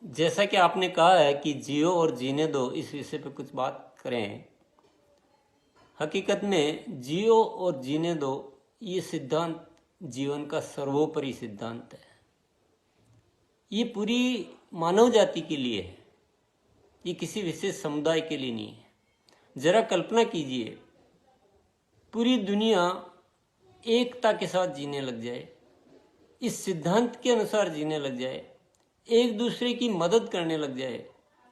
जैसा कि आपने कहा है कि जियो और जीने दो, इस विषय पे कुछ बात करें। हकीकत में जियो और जीने दो ये सिद्धांत जीवन का सर्वोपरि सिद्धांत है। ये पूरी मानव जाति के लिए है, ये किसी विशेष समुदाय के लिए नहीं है। जरा कल्पना कीजिए, पूरी दुनिया एकता के साथ जीने लग जाए, इस सिद्धांत के अनुसार जीने लग जाए, एक दूसरे की मदद करने लग जाए,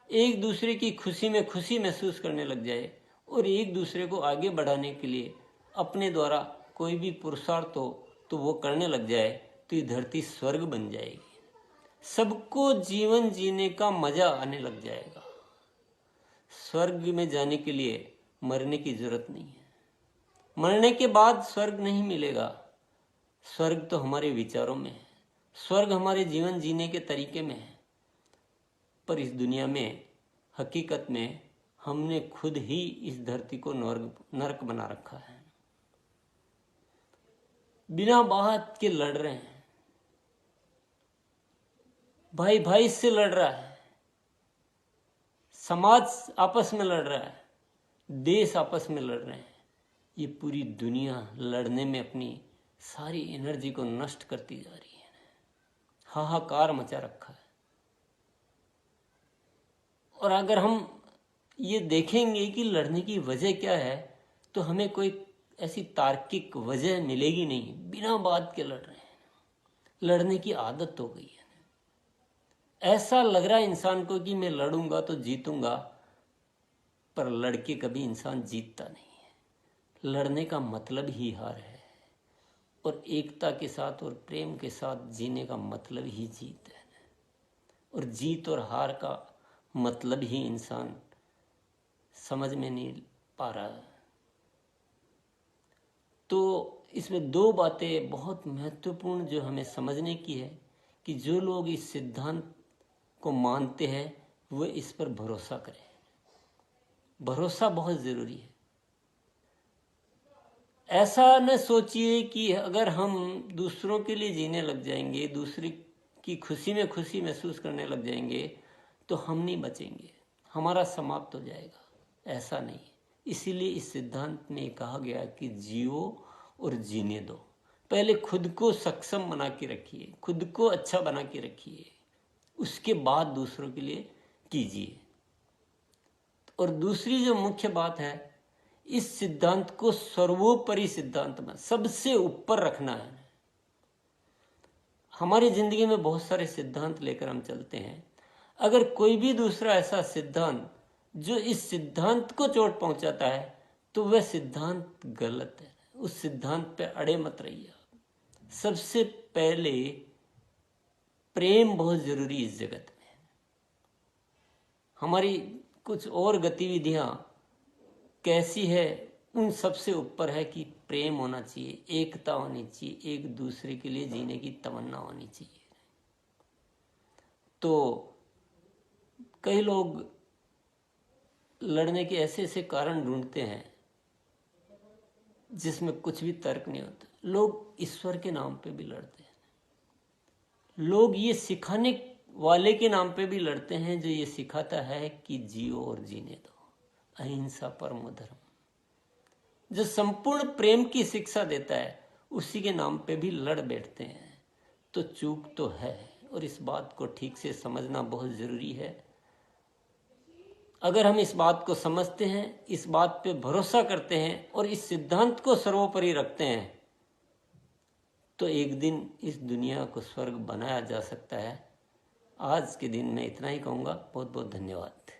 एक दूसरे की खुशी में खुशी महसूस करने लग जाए और एक दूसरे को आगे बढ़ाने के लिए अपने द्वारा कोई भी पुरुषार्थ हो तो वो करने लग जाए, तो ये धरती स्वर्ग बन जाएगी। सबको जीवन जीने का मजा आने लग जाएगा। स्वर्ग में जाने के लिए मरने की जरूरत नहीं है। मरने के बाद स्वर्ग नहीं मिलेगा। स्वर्ग तो हमारे विचारों में है, स्वर्ग हमारे जीवन जीने के तरीके में है। पर इस दुनिया में हकीकत में हमने खुद ही इस धरती को नरक बना रखा है। बिना बात के लड़ रहे हैं, भाई भाई से लड़ रहा है, समाज आपस में लड़ रहा है, देश आपस में लड़ रहे हैं। ये पूरी दुनिया लड़ने में अपनी सारी एनर्जी को नष्ट करती जा रही है। हाहाकार मचा रखा है। और अगर हम ये देखेंगे कि लड़ने की वजह क्या है, तो हमें कोई ऐसी तार्किक वजह मिलेगी नहीं। बिना बात के लड़ रहे हैं, लड़ने की आदत हो गई है। ऐसा लग रहा है इंसान को कि मैं लड़ूंगा तो जीतूंगा, पर लड़के कभी इंसान जीतता नहीं है। लड़ने का मतलब ही हार है, और एकता के साथ और प्रेम के साथ जीने का मतलब ही जीत है। और जीत और हार का मतलब ही इंसान समझ में नहीं पा रहा है। तो इसमें दो बातें बहुत महत्वपूर्ण जो हमें समझने की है कि जो लोग इस सिद्धांत को मानते हैं वो इस पर भरोसा करें। भरोसा बहुत जरूरी है। ऐसा न सोचिए कि अगर हम दूसरों के लिए जीने लग जाएंगे, दूसरे की खुशी में खुशी महसूस करने लग जाएंगे, तो हम नहीं बचेंगे, हमारा समाप्त हो जाएगा। ऐसा नहीं। इसीलिए इस सिद्धांत में कहा गया कि जियो और जीने दो। पहले खुद को सक्षम बना के रखिए, खुद को अच्छा बना के रखिए, उसके बाद दूसरों के लिए कीजिए। और दूसरी जो मुख्य बात है, इस सिद्धांत को सर्वोपरि सिद्धांत में सबसे ऊपर रखना है। हमारी जिंदगी में बहुत सारे सिद्धांत लेकर हम चलते हैं। अगर कोई भी दूसरा ऐसा सिद्धांत जो इस सिद्धांत को चोट पहुंचाता है, तो वह सिद्धांत गलत है। उस सिद्धांत पे अड़े मत रहिए। सबसे पहले प्रेम बहुत जरूरी इस जगत में। हमारी कुछ और गतिविधियां कैसी है, उन सबसे ऊपर है कि प्रेम होना चाहिए, एकता होनी चाहिए, एक दूसरे के लिए जीने की तमन्ना होनी चाहिए। तो कई लोग लड़ने के ऐसे ऐसे कारण ढूंढते हैं जिसमें कुछ भी तर्क नहीं होता। लोग ईश्वर के नाम पे भी लड़ते हैं। लोग ये सिखाने वाले के नाम पे भी लड़ते हैं जो ये सिखाता है कि जियो और जीने दो, अहिंसा परमो धर्म, जो संपूर्ण प्रेम की शिक्षा देता है, उसी के नाम पे भी लड़ बैठते हैं। तो चूक तो है, और इस बात को ठीक से समझना बहुत जरूरी है। अगर हम इस बात को समझते हैं, इस बात पे भरोसा करते हैं और इस सिद्धांत को सर्वोपरि रखते हैं, तो एक दिन इस दुनिया को स्वर्ग बनाया जा सकता है। आज के दिन मैं इतना ही कहूँगा। बहुत बहुत धन्यवाद।